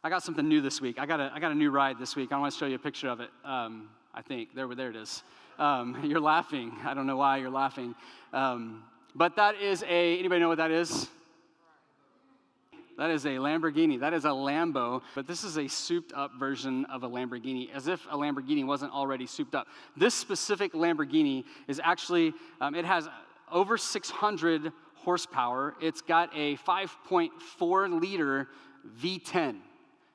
I got something new this week. I got a new ride this week. I want to show you a picture of it. I think there it is. You're laughing. I don't know why you're laughing. But that is anybody know what that is? That is a Lamborghini. That is a Lambo, but this is a souped-up version of a Lamborghini, as if a Lamborghini wasn't already souped up. This specific Lamborghini is actually, it has over 600 horsepower. It's got a 5.4-liter V10.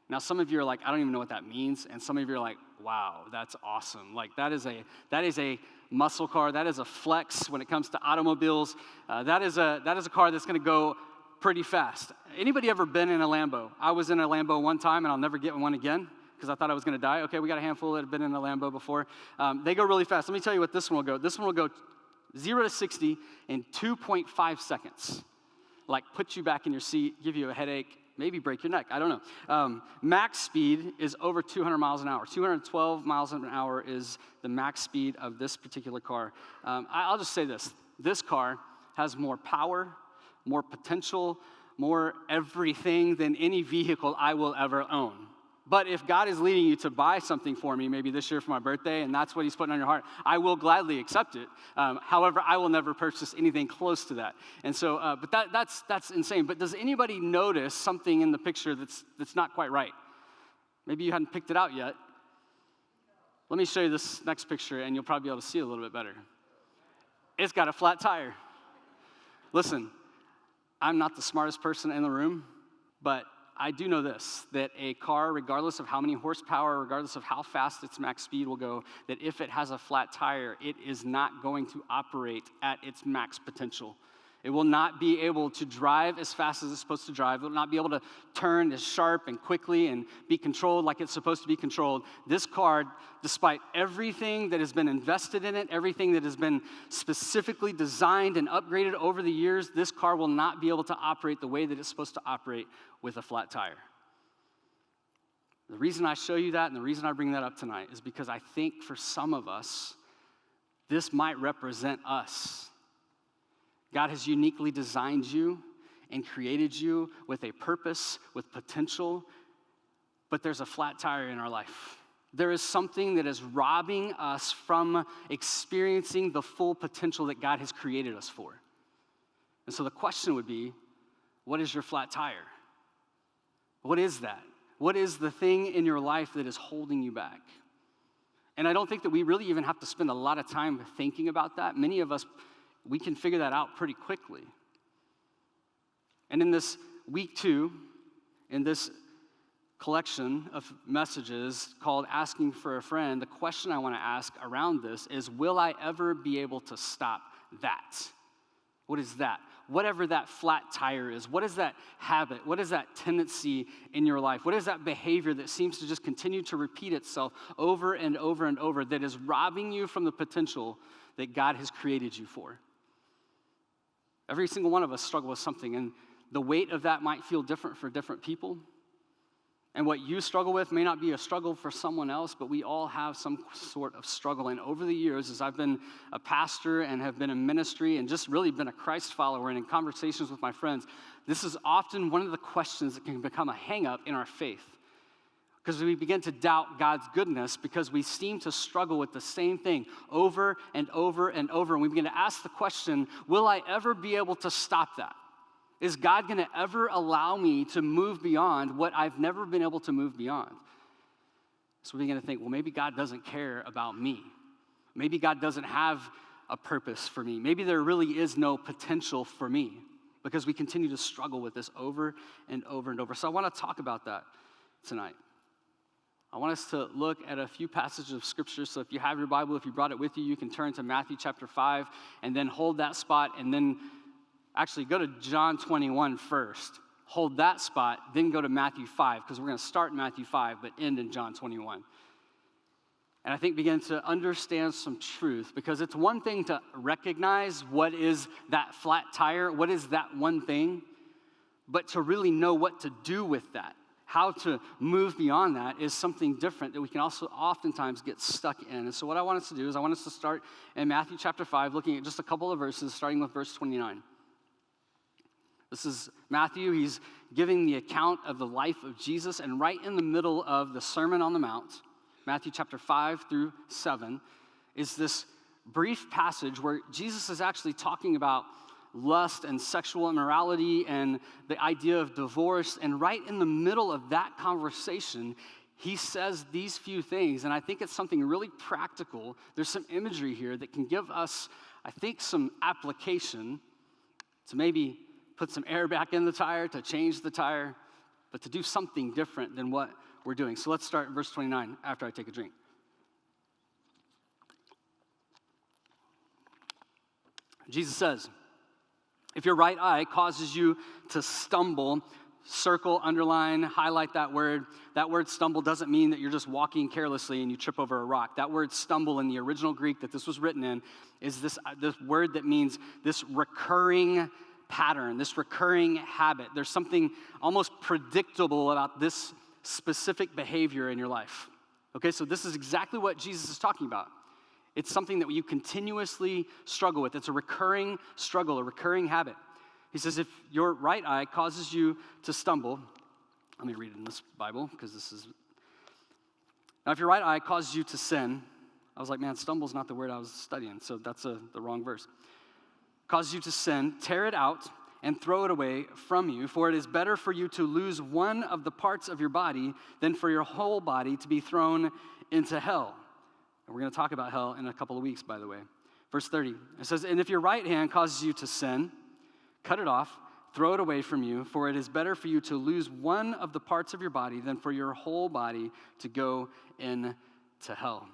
Now, some of you are like, I don't even know what that means, and some of you are like, wow, that's awesome. Like, that is a muscle car. That is a flex when it comes to automobiles. That is a car that's going to go pretty fast. Anybody ever been in a Lambo? I was in a Lambo one time, and I'll never get in one again because I thought I was going to die. Okay, we got a handful that have been in a Lambo before. They go really fast. Let me tell you what this one will go. This one will go 0 to 60 in 2.5 seconds. Like, put you back in your seat, give you a headache, maybe break your neck. I don't know. Max speed is over 200 miles an hour. 212 miles an hour is the max speed of this particular car. I'll just say this. This car has more power, more potential, more everything than any vehicle I will ever own. But if God is leading you to buy something for me, maybe this year for my birthday, and that's what he's putting on your heart, I will gladly accept it. However, I will never purchase anything close to that. And so, but that's insane. But does anybody notice something in the picture that's not quite right? Maybe you hadn't picked it out yet. Let me show you this next picture, and you'll probably be able to see it a little bit better. It's got a flat tire. Listen, I'm not the smartest person in the room, but I do know this, that a car, regardless of how many horsepower, regardless of how fast its max speed will go, that if it has a flat tire, it is not going to operate at its max potential. It will not be able to drive as fast as it's supposed to drive. It will not be able to turn as sharp and quickly and be controlled like it's supposed to be controlled. This car, despite everything that has been invested in it, everything that has been specifically designed and upgraded over the years, this car will not be able to operate the way that it's supposed to operate with a flat tire. The reason I show you that and the reason I bring that up tonight is because I think for some of us, this might represent us. God has uniquely designed you and created you with a purpose, with potential, but there's a flat tire in our life. There is something that is robbing us from experiencing the full potential that God has created us for. And so the question would be, what is your flat tire? What is that? What is the thing in your life that is holding you back? And I don't think that we really even have to spend a lot of time thinking about that. Many of us, we can figure that out pretty quickly. And in this week 2, in this collection of messages called Asking for a Friend, the question I want to ask around this is, will I ever be able to stop that? What is that? Whatever that flat tire is, what is that habit? What is that tendency in your life? What is that behavior that seems to just continue to repeat itself over and over and over that is robbing you from the potential that God has created you for? Every single one of us struggle with something, and the weight of that might feel different for different people. And what you struggle with may not be a struggle for someone else, but we all have some sort of struggle. And over the years, as I've been a pastor and have been in ministry and just really been a Christ follower and in conversations with my friends, this is often one of the questions that can become a hang-up in our faith. Because we begin to doubt God's goodness because we seem to struggle with the same thing over and over and over. And we begin to ask the question, will I ever be able to stop that? Is God going to ever allow me to move beyond what I've never been able to move beyond? So we begin to think, well, maybe God doesn't care about me. Maybe God doesn't have a purpose for me. Maybe there really is no potential for me because we continue to struggle with this over and over and over. So I want to talk about that tonight. I want us to look at a few passages of Scripture. So if you have your Bible, if you brought it with you, you can turn to Matthew chapter 5 and then hold that spot and then actually go to John 21 first. Hold that spot, then go to Matthew 5 because we're going to start in Matthew 5 but end in John 21. And I think begin to understand some truth because it's one thing to recognize what is that flat tire, what is that one thing, but to really know what to do with that. How to move beyond that is something different that we can also oftentimes get stuck in. And so what I want us to do is I want us to start in Matthew chapter 5, looking at just a couple of verses, starting with verse 29. This is Matthew. He's giving the account of the life of Jesus, and right in the middle of the Sermon on the Mount, Matthew chapter 5 through 7, is this brief passage where Jesus is actually talking about lust and sexual immorality and the idea of divorce. And right in the middle of that conversation, he says these few things. And I think it's something really practical. There's some imagery here that can give us, I think, some application to maybe put some air back in the tire, to change the tire, but to do something different than what we're doing. So let's start in verse 29 after I take a drink. Jesus says, if your right eye causes you to stumble, circle, underline, highlight that word. That word stumble doesn't mean that you're just walking carelessly and you trip over a rock. That word stumble in the original Greek that this was written in is this word that means this recurring pattern, this recurring habit. There's something almost predictable about this specific behavior in your life. Okay, so this is exactly what Jesus is talking about. It's something that you continuously struggle with. It's a recurring struggle, a recurring habit. He says, if your right eye causes you to stumble, let me read it in this Bible, because this is, now if your right eye causes you to sin, I was like, man, stumble is not the word I was studying, so that's the wrong verse. Causes you to sin, tear it out and throw it away from you, for it is better for you to lose one of the parts of your body than for your whole body to be thrown into hell. And we're going to talk about hell in a couple of weeks, by the way. Verse 30, it says, and if your right hand causes you to sin, cut it off, throw it away from you, for it is better for you to lose one of the parts of your body than for your whole body to go into hell.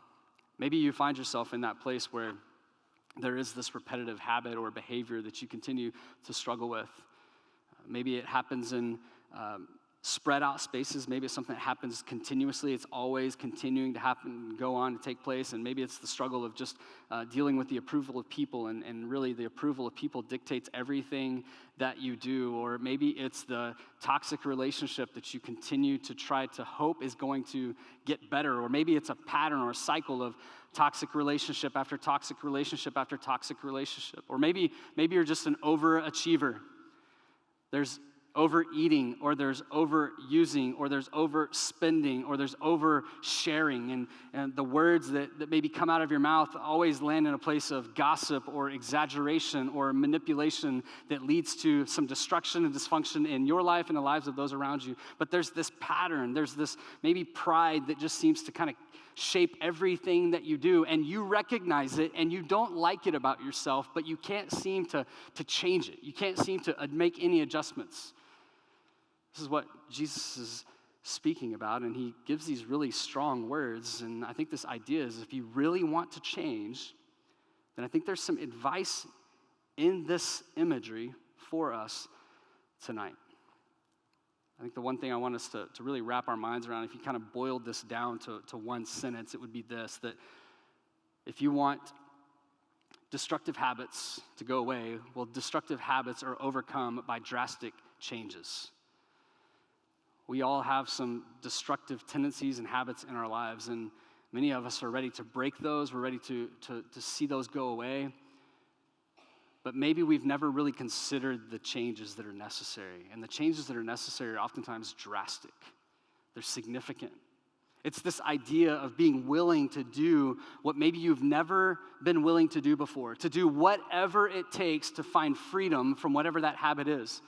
Maybe you find yourself in that place where there is this repetitive habit or behavior that you continue to struggle with. Maybe it happens in spread out spaces. Maybe it's something that happens continuously. It's always continuing to happen, go on, to take place. And maybe it's the struggle of just dealing with the approval of people. And really the approval of people dictates everything that you do. Or maybe it's the toxic relationship that you continue to try to hope is going to get better. Or maybe it's a pattern or a cycle of toxic relationship after toxic relationship after toxic relationship. Or maybe you're just an overachiever. There's overeating, or there's overusing, or there's overspending, or there's oversharing, and the words that maybe come out of your mouth always land in a place of gossip or exaggeration or manipulation that leads to some destruction and dysfunction in your life and the lives of those around you. But there's this pattern, there's this maybe pride that just seems to kind of shape everything that you do, and you recognize it, and you don't like it about yourself, but you can't seem to change it. You can't seem to make any adjustments. This is what Jesus is speaking about, and he gives these really strong words, and I think this idea is if you really want to change, then I think there's some advice in this imagery for us tonight. I think the one thing I want us to really wrap our minds around, if you kind of boiled this down to one sentence, it would be this, that if you want destructive habits to go away, well, destructive habits are overcome by drastic changes. We all have some destructive tendencies and habits in our lives, and many of us are ready to break those. We're ready to see those go away. But maybe we've never really considered the changes that are necessary. And the changes that are necessary are oftentimes drastic. They're significant. It's this idea of being willing to do what maybe you've never been willing to do before, to do whatever it takes to find freedom from whatever that habit is,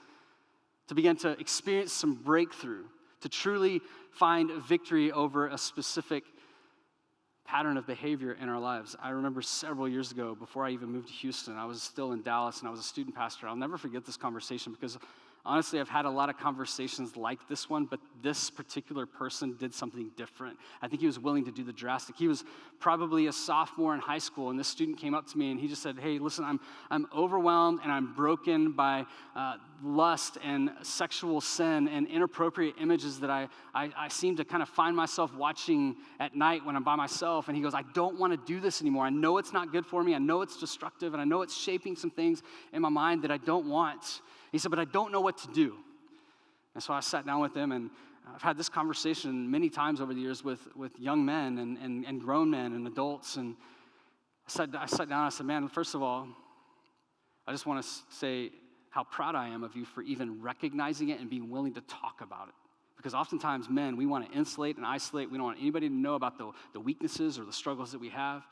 to begin to experience some breakthrough, to truly find victory over a specific pattern of behavior in our lives. I remember several years ago, before I even moved to Houston, I was still in Dallas and I was a student pastor. I'll never forget this conversation because honestly, I've had a lot of conversations like this one, but this particular person did something different. I think he was willing to do the drastic. He was probably a sophomore in high school, and this student came up to me and he just said, hey, listen, I'm overwhelmed and I'm broken by lust and sexual sin and inappropriate images that I seem to kind of find myself watching at night when I'm by myself. And he goes, I don't want to do this anymore. I know it's not good for me. I know it's destructive, and I know it's shaping some things in my mind that I don't want. He said, but I don't know what to do. And so I sat down with him, and I've had this conversation many times over the years with young men and grown men and adults. And I sat down and I said, man, first of all, I just want to say how proud I am of you for even recognizing it and being willing to talk about it. Because oftentimes, men, we want to insulate and isolate. We don't want anybody to know about the weaknesses or the struggles that we have.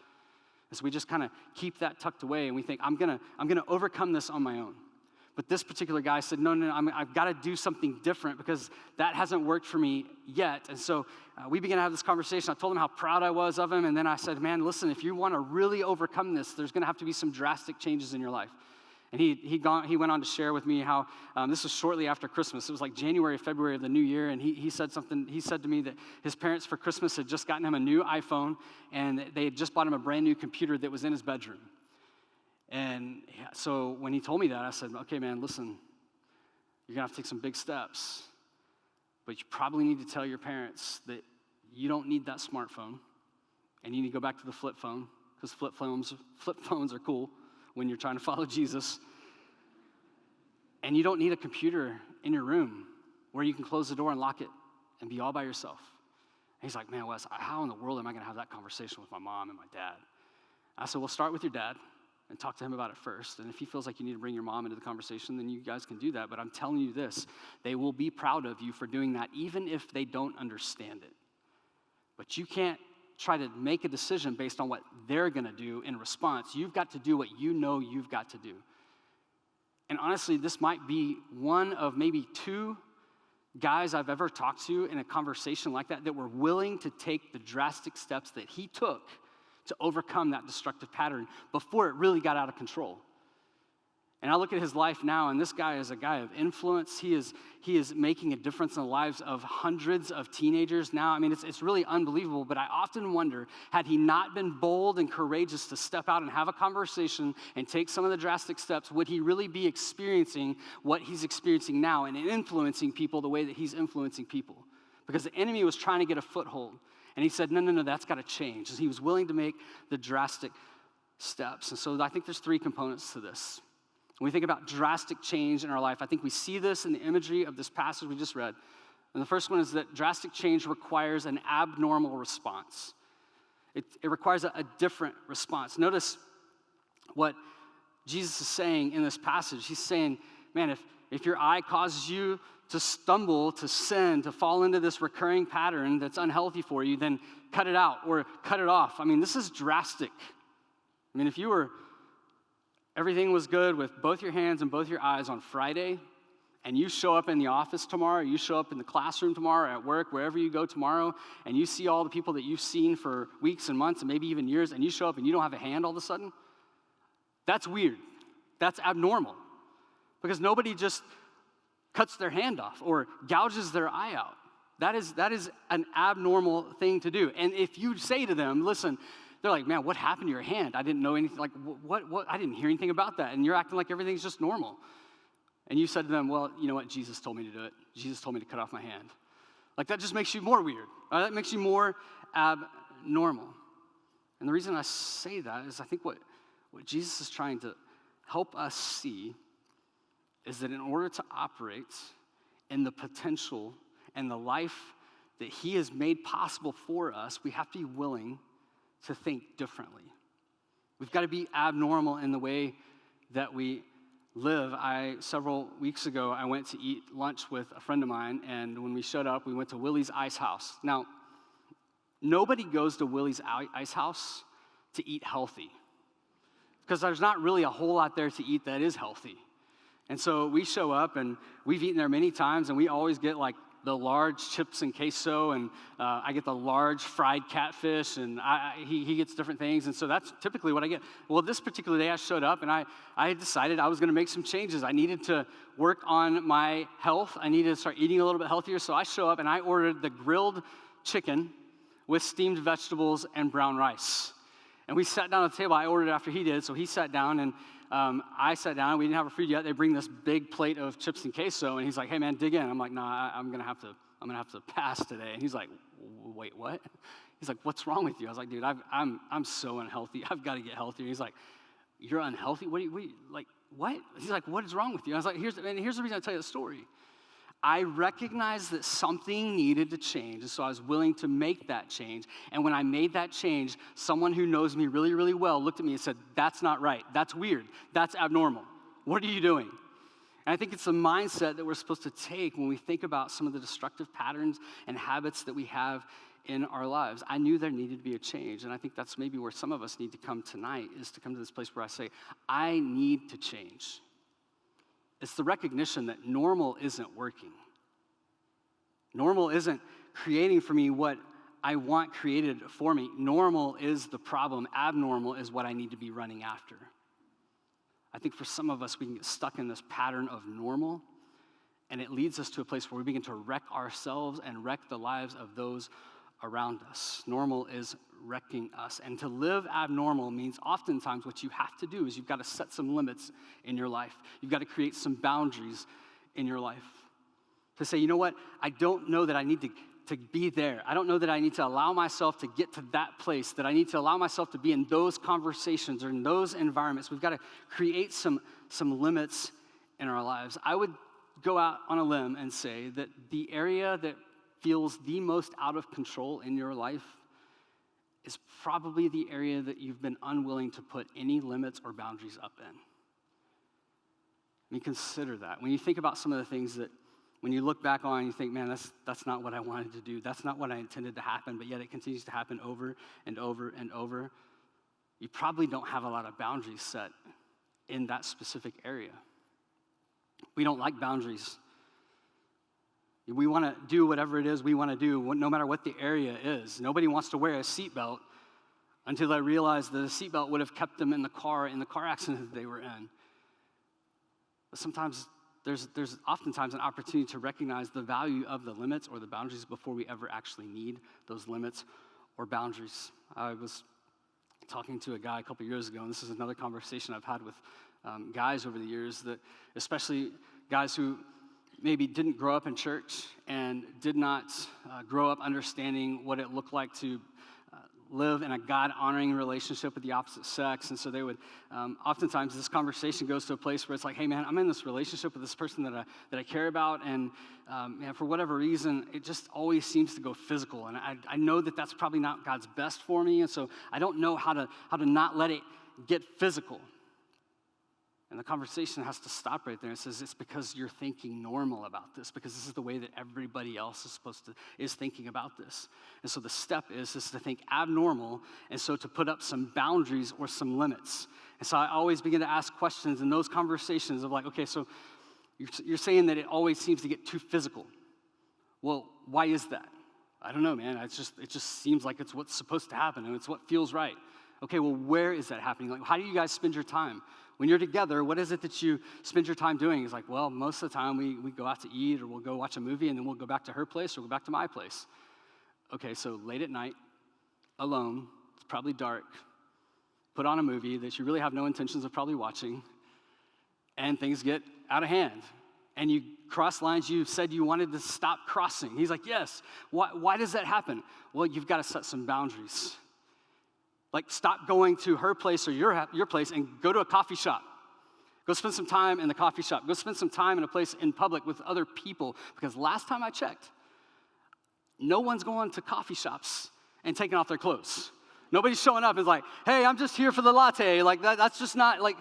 And so we just kind of keep that tucked away, and we think, I'm gonna overcome this on my own. But this particular guy said, no, I've got to do something different because that hasn't worked for me yet. And so we began to have this conversation. I told him how proud I was of him, and then I said, man, listen, if you want to really overcome this, there's going to have to be some drastic changes in your life. And he went on to share with me how this was shortly after Christmas. It was like January, February of the new year, and he said something. He said to me that his parents for Christmas had just gotten him a new iPhone, and they had just bought him a brand new computer that was in his bedroom. And so when he told me that, I said, okay, man, listen, you're going to have to take some big steps, but you probably need to tell your parents that you don't need that smartphone, and you need to go back to the flip phone, because flip phones are cool when you're trying to follow Jesus. And you don't need a computer in your room where you can close the door and lock it and be all by yourself. And he's like, man, Wes, how in the world am I going to have that conversation with my mom and my dad? I said, well, start with your dad and talk to him about it first. And if he feels like you need to bring your mom into the conversation, then you guys can do that. But I'm telling you this, they will be proud of you for doing that, even if they don't understand it. But you can't try to make a decision based on what they're going to do in response. You've got to do what you know you've got to do. And honestly, this might be one of maybe two guys I've ever talked to in a conversation like that were willing to take the drastic steps that he took to overcome that destructive pattern before it really got out of control. And I look at his life now, and this guy is a guy of influence. He is making a difference in the lives of hundreds of teenagers now. I mean, it's really unbelievable, but I often wonder, had he not been bold and courageous to step out and have a conversation and take some of the drastic steps, would he really be experiencing what he's experiencing now and influencing people the way that he's influencing people? Because the enemy was trying to get a foothold, and he said, no, that's got to change. And he was willing to make the drastic steps. And so I think there's three components to this. When we think about drastic change in our life, I think we see this in the imagery of this passage we just read. And the first one is that drastic change requires an abnormal response. It requires a different response. Notice what Jesus is saying in this passage. He's saying, man, if your eye causes you to stumble, to sin, to fall into this recurring pattern that's unhealthy for you, then cut it out or cut it off. I mean, this is drastic. I mean, if everything was good with both your hands and both your eyes on Friday, and you show up in the office tomorrow, you show up in the classroom tomorrow, at work, wherever you go tomorrow, and you see all the people that you've seen for weeks and months and maybe even years, and you show up and you don't have a hand all of a sudden, that's weird. That's abnormal. Because nobody just cuts their hand off or gouges their eye out. That is an abnormal thing to do. And if you say to them, listen, they're like, man, what happened to your hand? I didn't know anything. Like, what? I didn't hear anything about that. And you're acting like everything's just normal. And you said to them, well, you know what? Jesus told me to do it. Jesus told me to cut off my hand. Like, that just makes you more weird. That makes you more abnormal. And the reason I say that is I think what Jesus is trying to help us see is that in order to operate in the potential and the life that he has made possible for us, we have to be willing to think differently. We've got to be abnormal in the way that we live. Several weeks ago, I went to eat lunch with a friend of mine, and when we showed up, we went to Willie's Ice House. Now, nobody goes to Willie's Ice House to eat healthy, because there's not really a whole lot there to eat that is healthy. And so we show up, and we've eaten there many times, and we always get like the large chips and queso, and I get the large fried catfish, and he gets different things, and so that's typically what I get. Well, this particular day I showed up, and I decided I was going to make some changes. I needed to work on my health. I needed to start eating a little bit healthier, so I show up, and I ordered the grilled chicken with steamed vegetables and brown rice. And we sat down at the table. I ordered after he did, so he sat down, and I sat down. We didn't have our food yet. They bring this big plate of chips and queso, and he's like, "Hey, man, dig in." I'm like, "Nah, I'm gonna have to pass today." And he's like, "Wait, what?" He's like, "What's wrong with you?" I was like, "Dude, I'm so unhealthy. I've got to get healthier." He's like, "You're unhealthy? What like what?" He's like, "What is wrong with you?" I was like, here's the reason I tell you the story. I recognized that something needed to change, and so I was willing to make that change. And when I made that change, someone who knows me really, really well looked at me and said, "That's not right. That's weird. That's abnormal. What are you doing?" And I think it's a mindset that we're supposed to take when we think about some of the destructive patterns and habits that we have in our lives. I knew there needed to be a change, and I think that's maybe where some of us need to come tonight, is to come to this place where I say, I need to change. It's the recognition that normal isn't working. Normal isn't creating for me what I want created for me. Normal is the problem. Abnormal is what I need to be running after. I think for some of us, we can get stuck in this pattern of normal, and it leads us to a place where we begin to wreck ourselves and wreck the lives of those around us. Normal is wrecking us. And to live abnormal means oftentimes what you have to do is you've got to set some limits in your life. You've got to create some boundaries in your life. To say, you know what, I don't know that I need to be there. I don't know that I need to allow myself to get to that place, that I need to allow myself to be in those conversations or in those environments. We've got to create some limits in our lives. I would go out on a limb and say that the area that feels the most out of control in your life is probably the area that you've been unwilling to put any limits or boundaries up in. I mean, consider that. When you think about some of the things that when you look back on, you think, man, that's not what I wanted to do. That's not what I intended to happen, but yet it continues to happen over and over and over. You probably don't have a lot of boundaries set in that specific area. We don't like boundaries. We want to do whatever it is we want to do, no matter what the area is. Nobody wants to wear a seatbelt until they realize that a seatbelt would have kept them in the car accident that they were in. But sometimes there's oftentimes an opportunity to recognize the value of the limits or the boundaries before we ever actually need those limits or boundaries. I was talking to a guy a couple years ago, and this is another conversation I've had with guys over the years, that especially guys who maybe didn't grow up in church and did not grow up understanding what it looked like to live in a God-honoring relationship with the opposite sex. And so they would, oftentimes this conversation goes to a place where it's like, hey man, I'm in this relationship with this person that I care about, and man, for whatever reason, it just always seems to go physical. And I know that that's probably not God's best for me, and so I don't know how to not let it get physical. And the conversation has to stop right there. It says it's because you're thinking normal about this, because this is the way that everybody else is thinking about this. And so the step is to think abnormal, and so to put up some boundaries or some limits. And so I always begin to ask questions in those conversations of like, okay, so you're saying that it always seems to get too physical. Well, why is that? I don't know, man. It just seems like it's what's supposed to happen, and it's what feels right. Okay, well, where is that happening? Like, how do you guys spend your time? When you're together, what is it that you spend your time doing? It's like, well, most of the time we go out to eat, or we'll go watch a movie, and then we'll go back to her place, or go back to my place. Okay, so late at night, alone, it's probably dark, put on a movie that you really have no intentions of probably watching, and things get out of hand. And you cross lines you said you wanted to stop crossing. He's like, yes. Why does that happen? Well, you've got to set some boundaries. Like, stop going to her place or your place and go to a coffee shop. Go spend some time in the coffee shop. Go spend some time in a place in public with other people. Because last time I checked, no one's going to coffee shops and taking off their clothes. Nobody's showing up and is like, hey, I'm just here for the latte. Like, that's just not, like,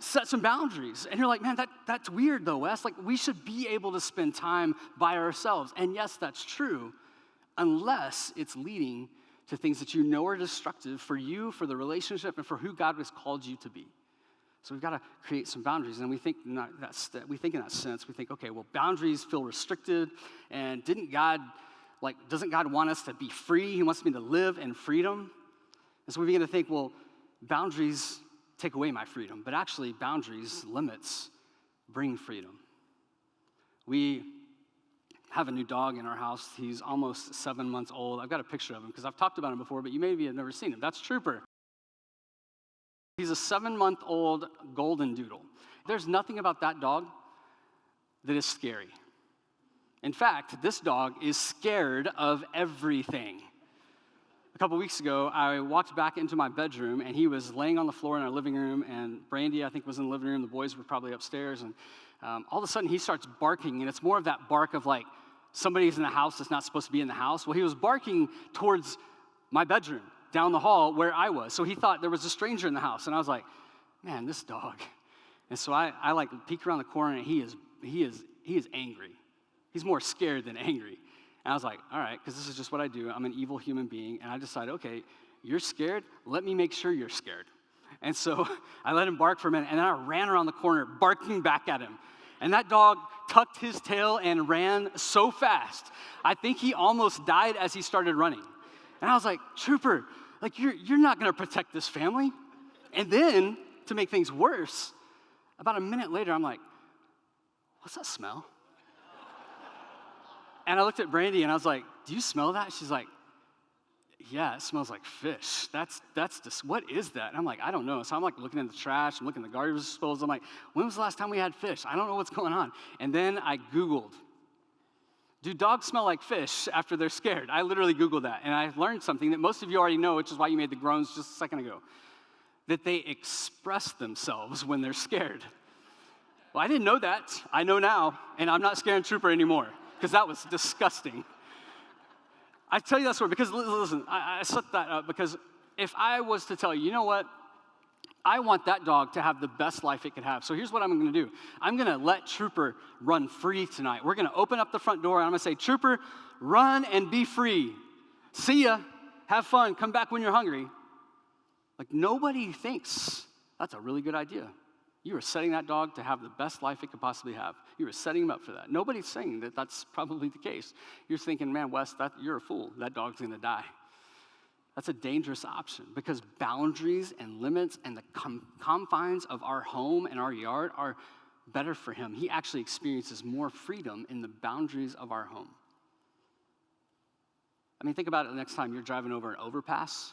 set some boundaries. And you're like, man, that's weird though, Wes. Like, we should be able to spend time by ourselves. And yes, that's true, unless it's leading to things that you know are destructive for you, for the relationship, and for who God has called you to be. So we've got to create some boundaries, and we think in that sense. We think, okay, well, boundaries feel restricted, and doesn't God want us to be free? He wants me to live in freedom. And so we begin to think, well, boundaries take away my freedom, but actually boundaries, limits, bring freedom. We have a new dog in our house. He's almost 7 months old. I've got a picture of him because I've talked about him before, but you maybe have never seen him. That's Trooper. He's a 7-month-old golden doodle. There's nothing about that dog that is scary. In fact, this dog is scared of everything. A couple weeks ago, I walked back into my bedroom, and he was laying on the floor in our living room, and Brandy, I think, was in the living room. The boys were probably upstairs, and all of a sudden, he starts barking, and it's more of that bark of like, somebody's in the house that's not supposed to be in the house. Well, he was barking towards my bedroom, down the hall where I was. So he thought there was a stranger in the house, and I was like, man, this dog And so I like peek around the corner, and he is angry. He's more scared than angry. And I was like, all right, because this is just what I do. I'm an evil human being. And I decided, okay, you're scared. Let me make sure you're scared. And so I let him bark for a minute, and then I ran around the corner, barking back at him. And that dog tucked his tail and ran so fast. I think he almost died as he started running. And I was like, Trooper, like you're not going to protect this family. And then, to make things worse, about a minute later, I'm like, what's that smell? And I looked at Brandy, and I was like, do you smell that? She's like, yeah, it smells like fish. That's just, what is that? And I'm like, I don't know. So I'm like looking in the trash, I'm looking at the garbage disposal. I'm like, when was the last time we had fish? I don't know what's going on. And then I Googled, do dogs smell like fish after they're scared? I literally Googled that, and I learned something that most of you already know, which is why you made the groans just a second ago, that they express themselves when they're scared. Well, I didn't know that. I know now, and I'm not scaring Trooper anymore, because that was disgusting. I tell you that story because, listen, I set that up because if I was to tell you, you know what? I want that dog to have the best life it could have. So here's what I'm going to do. I'm going to let Trooper run free tonight. We're going to open up the front door, and I'm going to say, Trooper, run and be free. See ya. Have fun. Come back when you're hungry. Like, nobody thinks that's a really good idea. You are setting that dog to have the best life it could possibly have. You are setting him up for that. Nobody's saying that that's probably the case. You're thinking, man, Wes, you're a fool. That dog's going to die. That's a dangerous option because boundaries and limits and the confines of our home and our yard are better for him. He actually experiences more freedom in the boundaries of our home. I mean, think about it the next time you're driving over an overpass,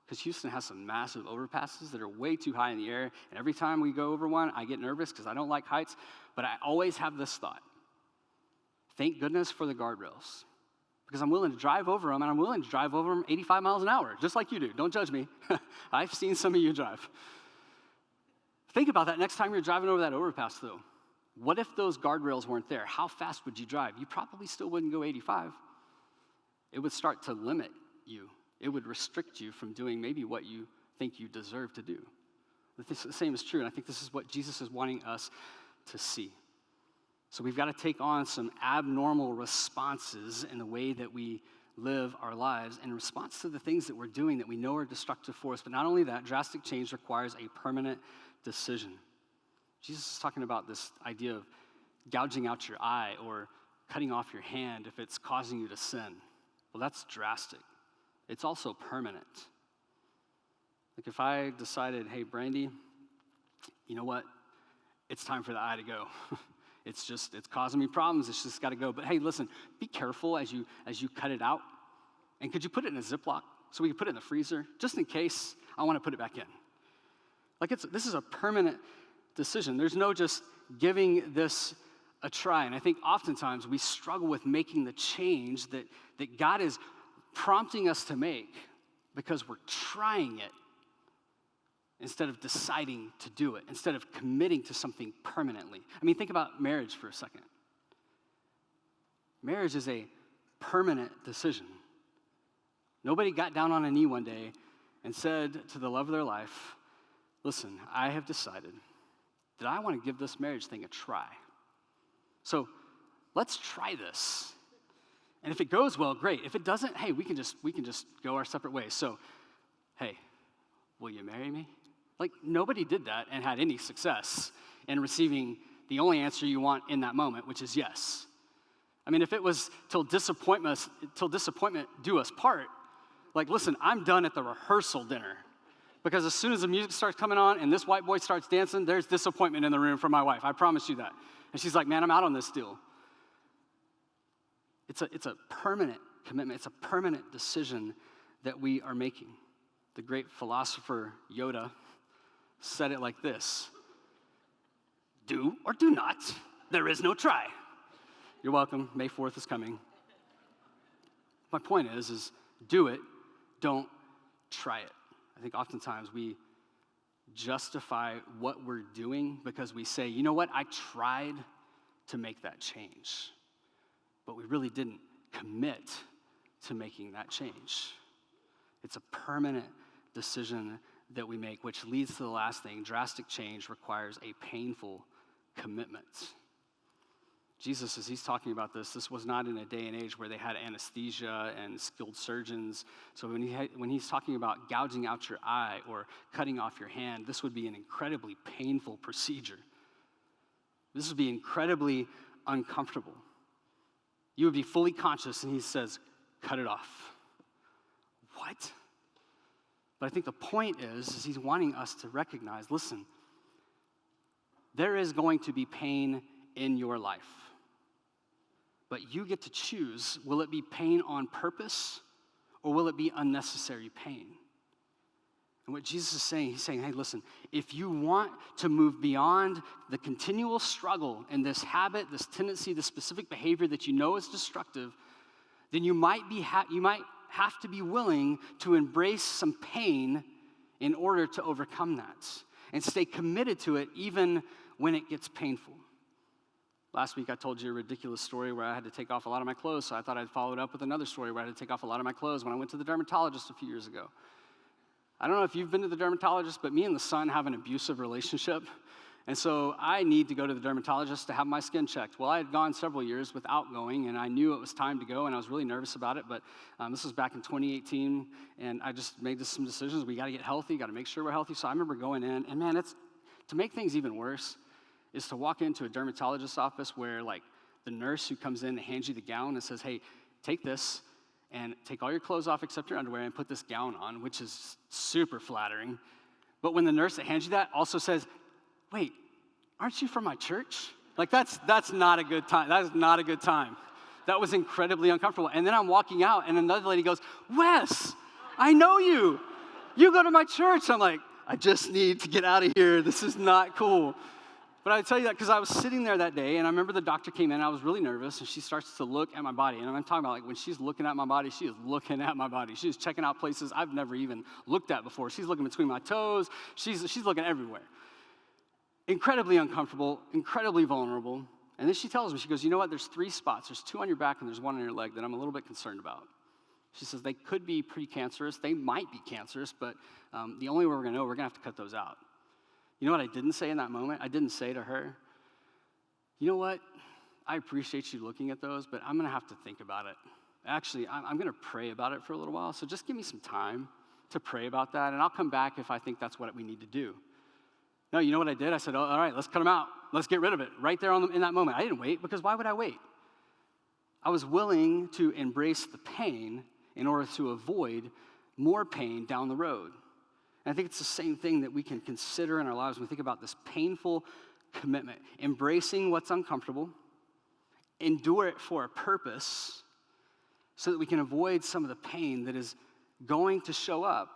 because Houston has some massive overpasses that are way too high in the air. And every time we go over one, I get nervous because I don't like heights. But I always have this thought. Thank goodness for the guardrails. Because I'm willing to drive over them, and I'm willing to drive over them 85 miles an hour, just like you do. Don't judge me. I've seen some of you drive. Think about that next time you're driving over that overpass, though. What if those guardrails weren't there? How fast would you drive? You probably still wouldn't go 85. It would start to limit you. It would restrict you from doing maybe what you think you deserve to do. The same is true, and I think this is what Jesus is wanting us to see. So we've got to take on some abnormal responses in the way that we live our lives in response to the things that we're doing that we know are destructive for us. But not only that, drastic change requires a permanent decision. Jesus is talking about this idea of gouging out your eye or cutting off your hand if it's causing you to sin. Well, that's drastic. It's also permanent. Like if I decided, hey, Brandy, you know what? It's time for the eye to go. It's causing me problems. It's just got to go. But hey, listen, be careful as you cut it out. And could you put it in a Ziploc so we can put it in the freezer just in case I want to put it back in? Like this is a permanent decision. There's no just giving this a try. And I think oftentimes we struggle with making the change that God is prompting us to make because we're trying it instead of deciding to do it, instead of committing to something permanently. I mean, think about marriage for a second. Marriage is a permanent decision. Nobody got down on a knee one day and said to the love of their life, listen, I have decided that I want to give this marriage thing a try. So let's try this. And if it goes well, great. If it doesn't, hey, we can just go our separate ways. So, hey, will you marry me? Like, nobody did that and had any success in receiving the only answer you want in that moment, which is yes. I mean, if it was till disappointment do us part, like, listen, I'm done at the rehearsal dinner. Because as soon as the music starts coming on and this white boy starts dancing, there's disappointment in the room for my wife. I promise you that. And she's like, man, I'm out on this deal. It's a permanent commitment. It's a permanent decision that we are making. The great philosopher Yoda said it like this: do or do not, there is no try. You're welcome. May 4th is coming. My point is do it, don't try it. I think oftentimes we justify what we're doing because we say, you know what, I tried to make that change, but we really didn't commit to making that change. It's a permanent decision that we make, which leads to the last thing. Drastic change requires a painful commitment. Jesus, as he's talking about this was not in a day and age where they had anesthesia and skilled surgeons. So when he's talking about gouging out your eye or cutting off your hand, this would be an incredibly painful procedure. This would be incredibly uncomfortable. You would be fully conscious, and he says, cut it off. What? But I think the point is he's wanting us to recognize, listen, there is going to be pain in your life. But you get to choose, will it be pain on purpose or will it be unnecessary pain? And what Jesus is saying, he's saying, hey, listen, if you want to move beyond the continual struggle and this habit, this tendency, this specific behavior that you know is destructive, then you might have to be willing to embrace some pain in order to overcome that and stay committed to it even when it gets painful. Last week I told you a ridiculous story where I had to take off a lot of my clothes, so I thought I'd follow it up with another story where I had to take off a lot of my clothes when I went to the dermatologist a few years ago. I don't know if you've been to the dermatologist, but me and the son have an abusive relationship, and so I need to go to the dermatologist to have my skin checked. Well, I had gone several years without going, and I knew it was time to go, and I was really nervous about it, but this was back in 2018, and I just made some decisions. We got to get healthy, got to make sure we're healthy, so I remember going in, and man, to make things even worse, is to walk into a dermatologist's office where, like, the nurse who comes in and hands you the gown and says, hey, take this and take all your clothes off except your underwear and put this gown on, which is super flattering. But when the nurse that hands you that also says, wait, aren't you from my church? Like, that's not a good time. That is not a good time. That was incredibly uncomfortable. And then I'm walking out, and another lady goes, Wes, I know you. You go to my church. I'm like, I just need to get out of here. This is not cool. But I tell you that because I was sitting there that day, and I remember the doctor came in, and I was really nervous, and she starts to look at my body. And I'm talking about, like, when she's looking at my body, she is looking at my body. She's checking out places I've never even looked at before. She's looking between my toes. She's looking everywhere. Incredibly uncomfortable, incredibly vulnerable. And then she tells me, she goes, you know what, there's 3 spots. There's 2 on your back, and there's 1 on your leg that I'm a little bit concerned about. She says, they could be precancerous. They might be cancerous, but the only way we're going to know, we're going to have to cut those out. You know what I didn't say in that moment? I didn't say to her, you know what? I appreciate you looking at those, but I'm going to have to think about it. Actually, I'm going to pray about it for a little while, so just give me some time to pray about that, and I'll come back if I think that's what we need to do. No, you know what I did? I said, all right, let's cut them out. Let's get rid of it right there in that moment. I didn't wait, because why would I wait? I was willing to embrace the pain in order to avoid more pain down the road. And I think it's the same thing that we can consider in our lives when we think about this painful commitment. Embracing what's uncomfortable, endure it for a purpose, so that we can avoid some of the pain that is going to show up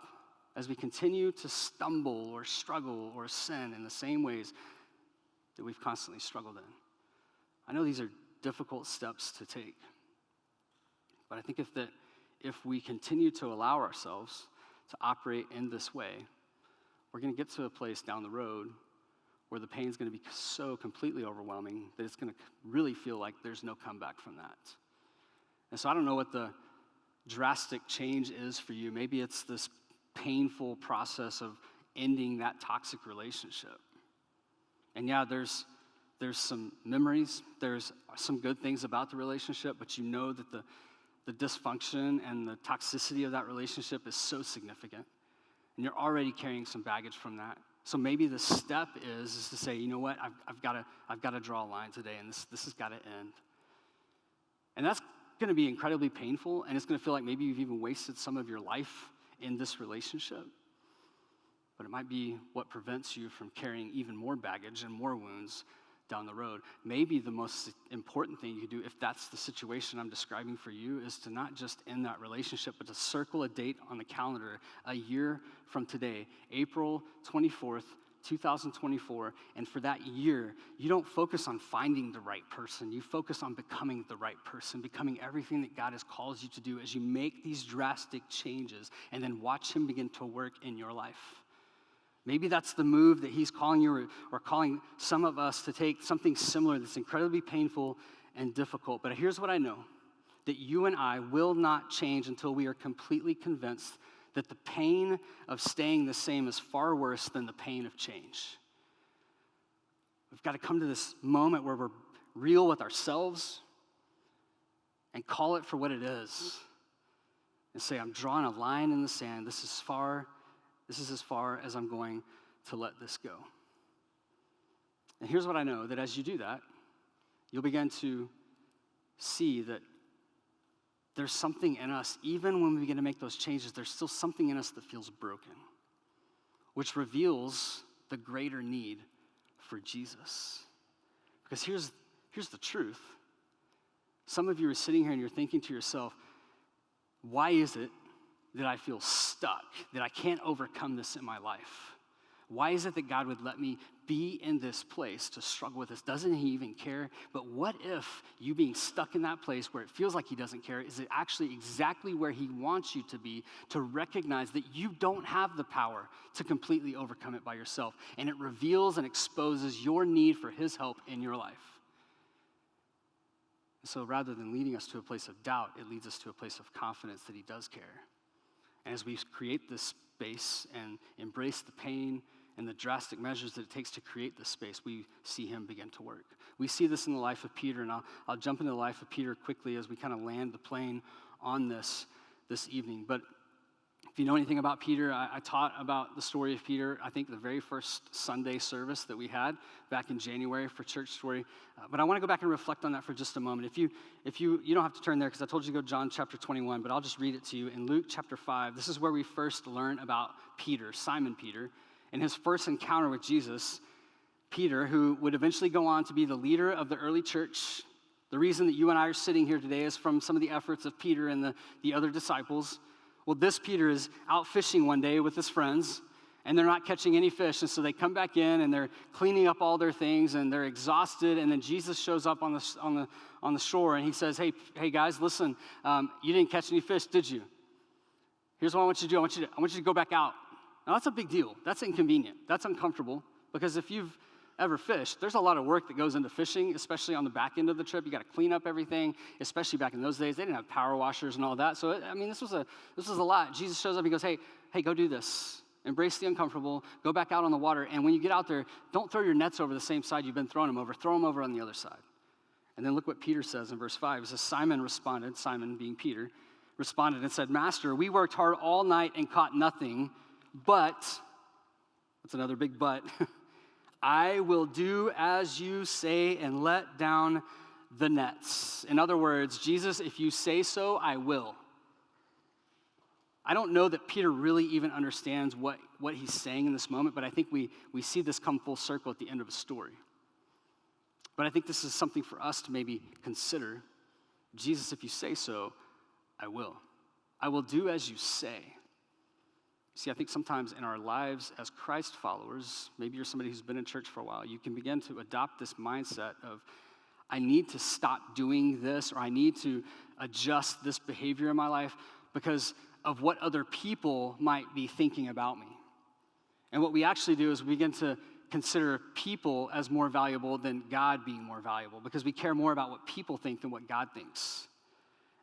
as we continue to stumble or struggle or sin in the same ways that we've constantly struggled in. I know these are difficult steps to take, but I think if we continue to allow ourselves to operate in this way, we're going to get to a place down the road where the pain is going to be so completely overwhelming that it's going to really feel like there's no comeback from that. And so I don't know what the drastic change is for you. Maybe it's this painful process of ending that toxic relationship. And yeah, there's some memories, there's some good things about the relationship, but you know that the dysfunction and the toxicity of that relationship is so significant, and you're already carrying some baggage from that. So maybe the step is to say, you know what, I've got to draw a line today, and this has got to end. And that's going to be incredibly painful, and it's going to feel like maybe you've even wasted some of your life in this relationship. But it might be what prevents you from carrying even more baggage and more wounds down the road. Maybe the most important thing you can do, if that's the situation I'm describing for you, is to not just end that relationship, but to circle a date on the calendar a year from today, April 24th, 2024, and for that year, you don't focus on finding the right person. You focus on becoming the right person, becoming everything that God has called you to do as you make these drastic changes, and then watch him begin to work in your life. Maybe that's the move that he's calling you or calling some of us to take, something similar that's incredibly painful and difficult. But here's what I know, that you and I will not change until we are completely convinced that the pain of staying the same is far worse than the pain of change. We've got to come to this moment where we're real with ourselves and call it for what it is and say, I'm drawing a line in the sand. This is as far as I'm going to let this go. And here's what I know, that as you do that, you'll begin to see that there's something in us, even when we begin to make those changes, there's still something in us that feels broken, which reveals the greater need for Jesus. Because here's the truth. Some of you are sitting here and you're thinking to yourself, why is it that I feel stuck, that I can't overcome this in my life? Why is it that God would let me be in this place to struggle with this? Doesn't he even care? But what if you being stuck in that place where it feels like he doesn't care is it actually exactly where he wants you to be, to recognize that you don't have the power to completely overcome it by yourself, and it reveals and exposes your need for his help in your life. So rather than leading us to a place of doubt, it leads us to a place of confidence that he does care. And as we create this space and embrace the pain and the drastic measures that it takes to create this space, we see him begin to work. We see this in the life of Peter, and I'll jump into the life of Peter quickly as we kind of land the plane on this evening. But if you know anything about Peter, I taught about the story of Peter, I think the very first Sunday service that we had back in January for Church Story. But I want to go back and reflect on that for just a moment. If you don't have to turn there because I told you to go to John chapter 21, but I'll just read it to you. In Luke chapter 5, this is where we first learn about Peter, Simon Peter, and his first encounter with Jesus. Peter, who would eventually go on to be the leader of the early church. The reason that you and I are sitting here today is from some of the efforts of Peter and the other disciples. Well, this Peter is out fishing one day with his friends, and they're not catching any fish, and so they come back in, and they're cleaning up all their things, and they're exhausted, and then Jesus shows up on the shore, and he says, hey guys, listen, you didn't catch any fish, did you? Here's what I want you to do. I want you to go back out. Now, that's a big deal. That's inconvenient. That's uncomfortable, because if you've ever fished, there's a lot of work that goes into fishing, especially on the back end of the trip. You got to clean up everything, especially back in those days. They didn't have power washers and all that. So, I mean, this was a lot. Jesus shows up, he goes, hey, go do this. Embrace the uncomfortable. Go back out on the water. And when you get out there, don't throw your nets over the same side you've been throwing them over. Throw them over on the other side. And then look what Peter says in verse 5. It says, Simon responded, Simon being Peter, responded and said, Master, we worked hard all night and caught nothing, but, that's another big but, I will do as you say and let down the nets. In other words, Jesus, if you say so, I will. I don't know that Peter really even understands what he's saying in this moment, but I think we see this come full circle at the end of a story. But I think this is something for us to maybe consider. Jesus, if you say so, I will. I will do as you say. See, I think sometimes in our lives as Christ followers, maybe you're somebody who's been in church for a while, you can begin to adopt this mindset of, I need to stop doing this, or I need to adjust this behavior in my life because of what other people might be thinking about me. And what we actually do is we begin to consider people as more valuable than God being more valuable, because we care more about what people think than what God thinks.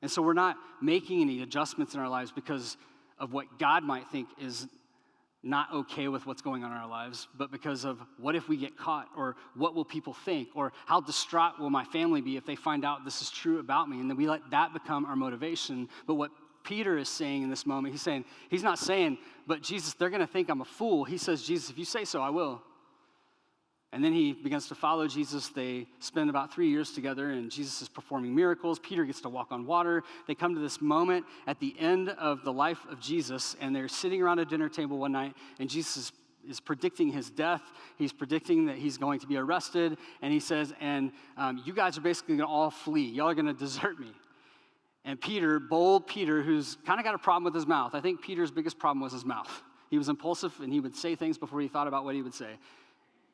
And so we're not making any adjustments in our lives because of what God might think is not okay with what's going on in our lives, but because of what if we get caught, or what will people think, or how distraught will my family be if they find out this is true about me, and then we let that become our motivation. But what Peter is saying in this moment, he's not saying, but Jesus, they're going to think I'm a fool. He says, Jesus, if you say so, I will. And then he begins to follow Jesus. They spend about 3 years together, and Jesus is performing miracles. Peter gets to walk on water. They come to this moment at the end of the life of Jesus, and they're sitting around a dinner table one night, and Jesus is predicting his death. He's predicting that he's going to be arrested, and he says, you guys are basically going to all flee. Y'all are going to desert me. And Peter, bold Peter, who's kind of got a problem with his mouth. I think Peter's biggest problem was his mouth. He was impulsive, and he would say things before he thought about what he would say.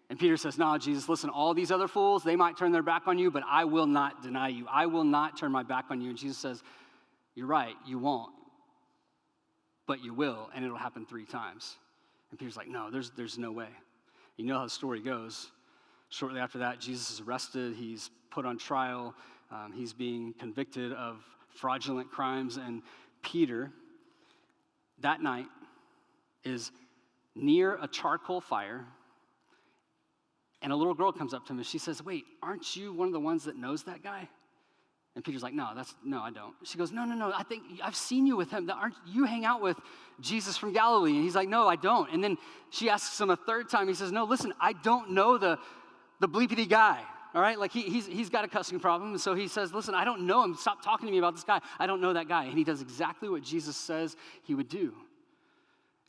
And Peter says, no, Jesus, listen, all these other fools, they might turn their back on you, but I will not deny you. I will not turn my back on you. And Jesus says, you're right, you won't, but you will, and it'll happen 3 times. And Peter's like, no, there's no way. You know how the story goes. Shortly after that, Jesus is arrested. He's put on trial. He's being convicted of fraudulent crimes. And Peter that night is near a charcoal fire, and a little girl comes up to him and she says, wait, aren't you one of the ones that knows that guy? And Peter's like, no, I don't. She goes, no, I think I've seen you with him. Aren't you hang out with Jesus from Galilee? And he's like, no, I don't. And then she asks him a third time. He says, no, listen, I don't know the bleepity guy, all right? Like he's got a cussing problem. And so he says, listen, I don't know him. Stop talking to me about this guy. I don't know that guy. And he does exactly what Jesus says he would do.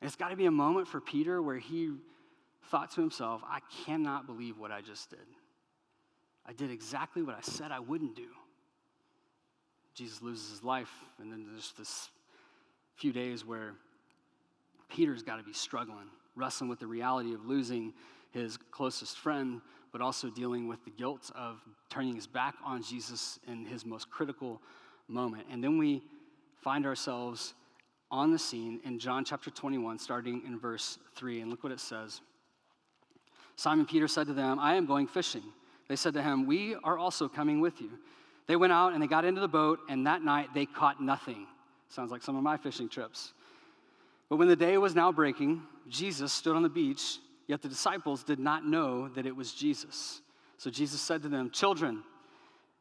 And it's got to be a moment for Peter where he thought to himself, I cannot believe what I just did. I did exactly what I said I wouldn't do. Jesus loses his life, and then there's this few days where Peter's got to be struggling, wrestling with the reality of losing his closest friend, but also dealing with the guilt of turning his back on Jesus in his most critical moment. And then we find ourselves on the scene in John chapter 21, starting in verse 3, and look what it says. Simon Peter said to them, I am going fishing. They said to him, we are also coming with you. They went out and they got into the boat, and that night they caught nothing. Sounds like some of my fishing trips. But when the day was now breaking, Jesus stood on the beach, yet the disciples did not know that it was Jesus. So Jesus said to them, children,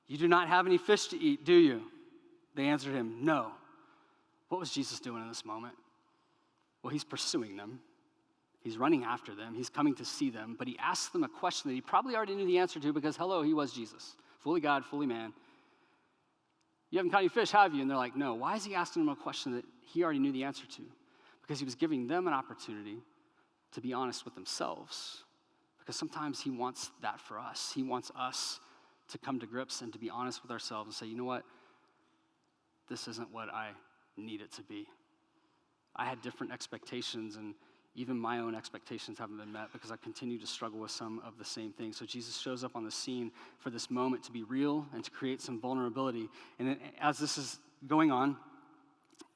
you do not have any fish to eat, do you? They answered him, no. What was Jesus doing in this moment? Well, he's pursuing them. He's running after them. He's coming to see them, but he asked them a question that he probably already knew the answer to because, hello, he was Jesus, fully God, fully man. You haven't caught any fish, have you? And they're like, no. Why is he asking them a question that he already knew the answer to? Because he was giving them an opportunity to be honest with themselves. Because sometimes he wants that for us. He wants us to come to grips and to be honest with ourselves and say, you know what? This isn't what I need it to be. I had different expectations, and even my own expectations haven't been met because I continue to struggle with some of the same things. So Jesus shows up on the scene for this moment to be real and to create some vulnerability. And then, as this is going on,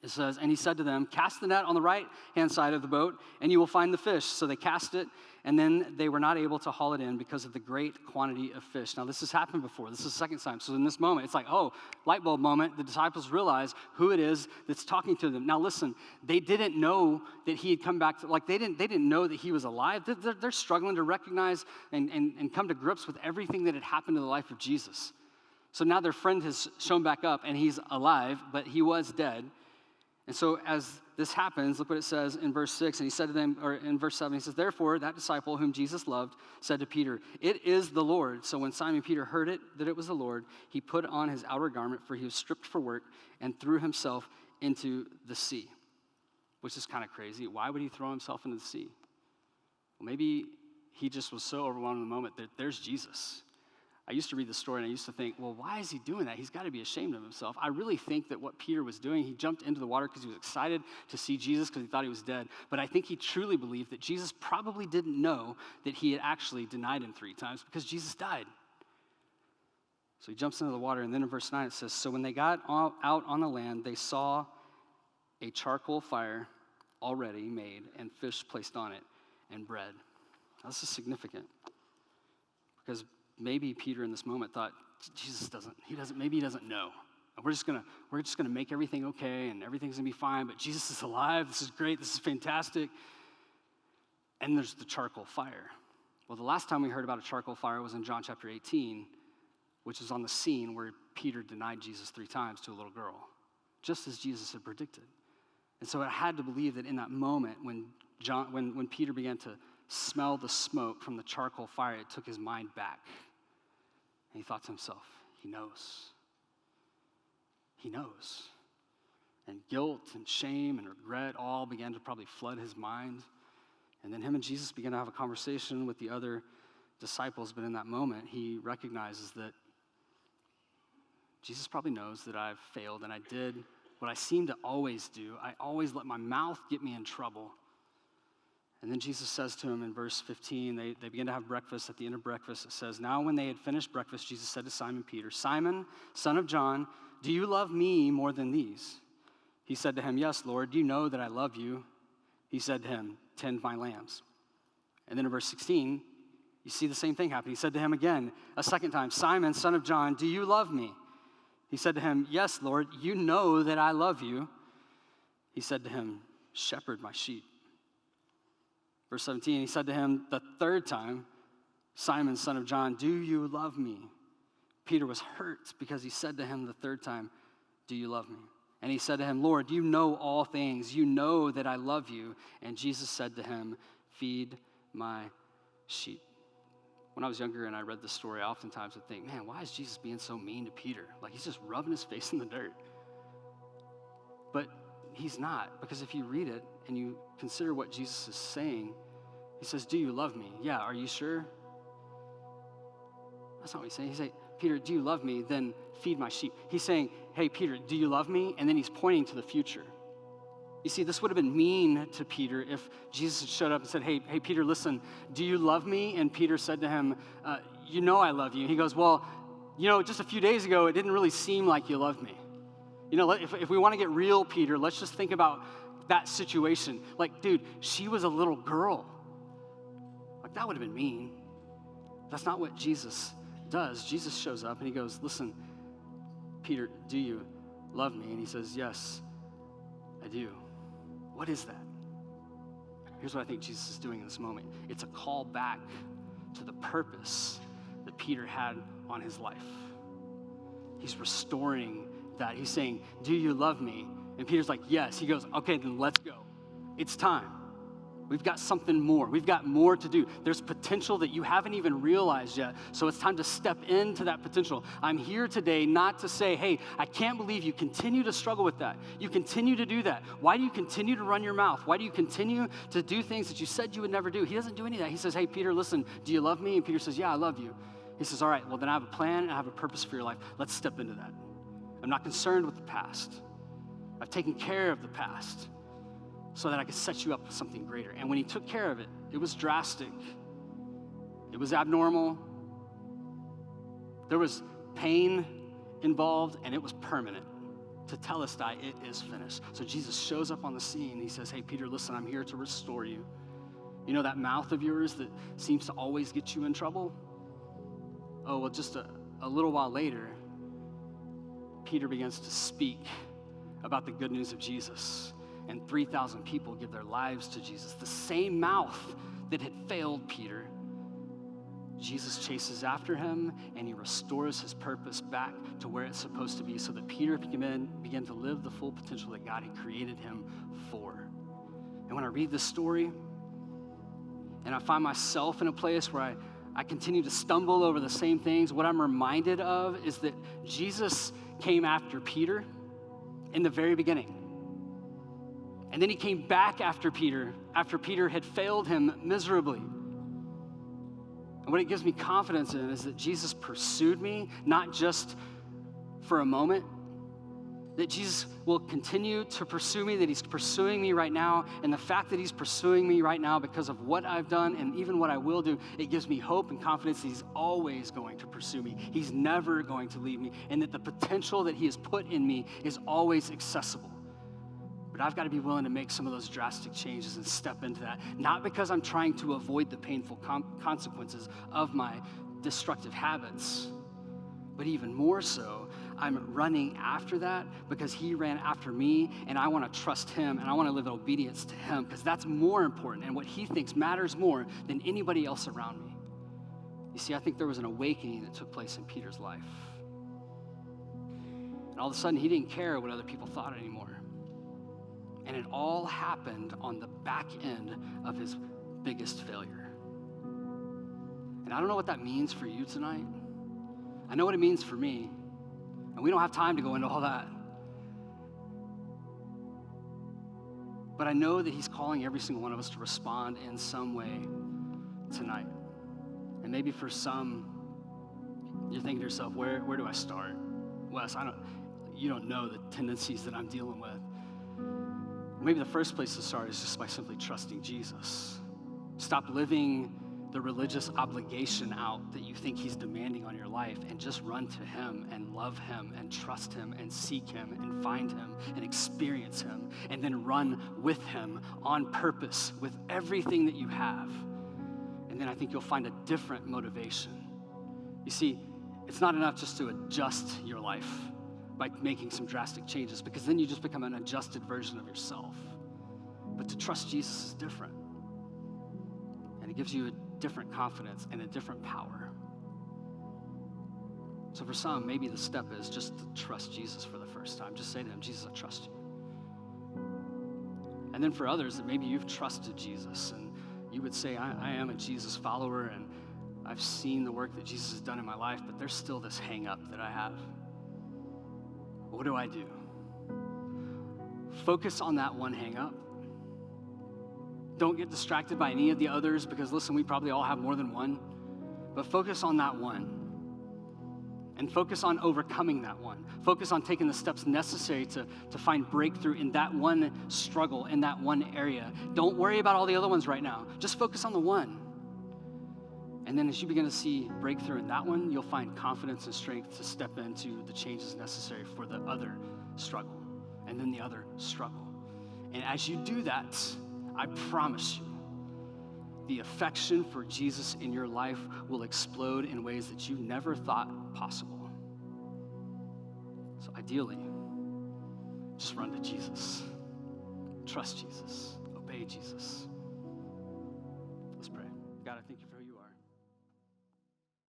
it says, and he said to them, cast the net on the right-hand side of the boat, and you will find the fish. So they cast it, and then they were not able to haul it in because of the great quantity of fish. Now, this has happened before. This is the second time. So in this moment, it's like, oh, light bulb moment. The disciples realize who it is that's talking to them. Now, listen, they didn't know that he had come back. They didn't know that he was alive. They're struggling to recognize and come to grips with everything that had happened in the life of Jesus. So now their friend has shown back up, and he's alive, but he was dead. And so as this happens, look what it says in verse 6. And he said to them, or in verse 7, he says, therefore, that disciple whom Jesus loved said to Peter, it is the Lord. So when Simon Peter heard it, that it was the Lord, he put on his outer garment, for he was stripped for work, and threw himself into the sea, which is kind of crazy. Why would he throw himself into the sea? Well, maybe he just was so overwhelmed in the moment that there's Jesus. I used to read the story and I used to think, well, why is he doing that? He's got to be ashamed of himself. I really think that what Peter was doing, he jumped into the water because he was excited to see Jesus because he thought he was dead. But I think he truly believed that Jesus probably didn't know that he had actually denied him 3 times because Jesus died. So he jumps into the water, and then in verse 9 it says, so when they got out on the land, they saw a charcoal fire already made and fish placed on it and bread. Now, this is significant because maybe Peter in this moment thought, maybe he doesn't know. We're just gonna make everything okay and everything's gonna be fine, but Jesus is alive, this is great, this is fantastic. And there's the charcoal fire. Well, the last time we heard about a charcoal fire was in John chapter 18, which is on the scene where Peter denied Jesus 3 times to a little girl, just as Jesus had predicted. And so I had to believe that in that moment when Peter began to smell the smoke from the charcoal fire, it took his mind back. And he thought to himself, he knows. He knows. And guilt and shame and regret all began to probably flood his mind. And then him and Jesus began to have a conversation with the other disciples, but in that moment, he recognizes that Jesus probably knows that I've failed and I did what I seem to always do. I always let my mouth get me in trouble. And then Jesus says to him in verse 15, they begin to have breakfast. At the end of breakfast, it says, now when they had finished breakfast, Jesus said to Simon Peter, Simon, son of John, do you love me more than these? He said to him, yes, Lord, you know that I love you. He said to him, tend my lambs. And then in verse 16, you see the same thing happen. He said to him again, a second time, Simon, son of John, do you love me? He said to him, yes, Lord, you know that I love you. He said to him, shepherd my sheep. Verse 17, he said to him the third time, Simon, son of John, do you love me? Peter was hurt because he said to him the third time, do you love me? And he said to him, Lord, you know all things. You know that I love you. And Jesus said to him, feed my sheep. When I was younger and I read this story, I oftentimes would think, man, why is Jesus being so mean to Peter? Like, he's just rubbing his face in the dirt. But he's not, because if you read it and you consider what Jesus is saying, he says, do you love me? Yeah, are you sure? That's not what he's saying. He's saying, Peter, do you love me? Then feed my sheep. He's saying, hey, Peter, do you love me? And then he's pointing to the future. You see, this would have been mean to Peter if Jesus had showed up and said, hey, Peter, listen, do you love me? And Peter said to him, you know I love you. And he goes, well, just a few days ago, it didn't really seem like you loved me. If we want to get real, Peter, let's just think about that situation. Like, dude, she was a little girl. Like, that would have been mean. That's not what Jesus does. Jesus shows up and he goes, listen, Peter, do you love me? And he says, yes, I do. What is that? Here's what I think Jesus is doing in this moment. It's a call back to the purpose that Peter had on his life. He's restoring that. He's saying, do you love me? And Peter's like, yes. He goes, okay, then let's go. It's time. We've got something more. We've got more to do. There's potential that you haven't even realized yet. So it's time to step into that potential. I'm here today not to say, hey, I can't believe you continue to struggle with that. You continue to do that. Why do you continue to run your mouth? Why do you continue to do things that you said you would never do? He doesn't do any of that. He says, hey, Peter, listen, do you love me? And Peter says, yeah, I love you. He says, all right, well, then I have a plan and I have a purpose for your life. Let's step into that. I'm not concerned with the past. I've taken care of the past so that I could set you up with something greater. And when he took care of it, it was drastic. It was abnormal. There was pain involved, and it was permanent. Tetelestai, it is finished. So Jesus shows up on the scene. He says, hey, Peter, listen, I'm here to restore you. You know that mouth of yours that seems to always get you in trouble? Oh, well, just a little while later, Peter begins to speak about the good news of Jesus. And 3,000 people give their lives to Jesus. The same mouth that had failed Peter, Jesus chases after him and he restores his purpose back to where it's supposed to be so that Peter can begin to live the full potential that God had created him for. And when I read this story and I find myself in a place where I continue to stumble over the same things, what I'm reminded of is that Jesus came after Peter in the very beginning. And then he came back after Peter had failed him miserably. And what it gives me confidence in is that Jesus pursued me, not just for a moment, that Jesus will continue to pursue me, that he's pursuing me right now. And the fact that he's pursuing me right now because of what I've done and even what I will do, it gives me hope and confidence that he's always going to pursue me. He's never going to leave me. And that the potential that he has put in me is always accessible. But I've got to be willing to make some of those drastic changes and step into that. Not because I'm trying to avoid the painful consequences of my destructive habits, but even more so, I'm running after that because he ran after me, and I want to trust him, and I want to live in obedience to him because that's more important, and what he thinks matters more than anybody else around me. You see, I think there was an awakening that took place in Peter's life. And all of a sudden, he didn't care what other people thought anymore. And it all happened on the back end of his biggest failure. And I don't know what that means for you tonight. I know what it means for me. And we don't have time to go into all that. But I know that he's calling every single one of us to respond in some way tonight. And maybe for some, you're thinking to yourself, where do I start? Wes, you don't know the tendencies that I'm dealing with. Maybe the first place to start is just by simply trusting Jesus. Stop living the religious obligation out that you think he's demanding on your life and just run to him and love him and trust him and seek him and find him and experience him and then run with him on purpose with everything that you have. And then I think you'll find a different motivation. You see, it's not enough just to adjust your life by making some drastic changes, because then you just become an adjusted version of yourself. But to trust Jesus is different. And it gives you a different confidence and a different power. So for some, maybe the step is just to trust Jesus for the first time. Just say to him, Jesus, I trust you. And then for others, that maybe you've trusted Jesus and you would say, I am a Jesus follower and I've seen the work that Jesus has done in my life, but there's still this hang up that I have. What do I do? Focus on that one hang up. Don't get distracted by any of the others because, listen, we probably all have more than one. But focus on that one. And focus on overcoming that one. Focus on taking the steps necessary to find breakthrough in that one struggle, in that one area. Don't worry about all the other ones right now. Just focus on the one. And then as you begin to see breakthrough in that one, you'll find confidence and strength to step into the changes necessary for the other struggle, and then the other struggle. And as you do that, I promise you, the affection for Jesus in your life will explode in ways that you never thought possible. So ideally, just run to Jesus. Trust Jesus. Obey Jesus. Let's pray. God, I thank you.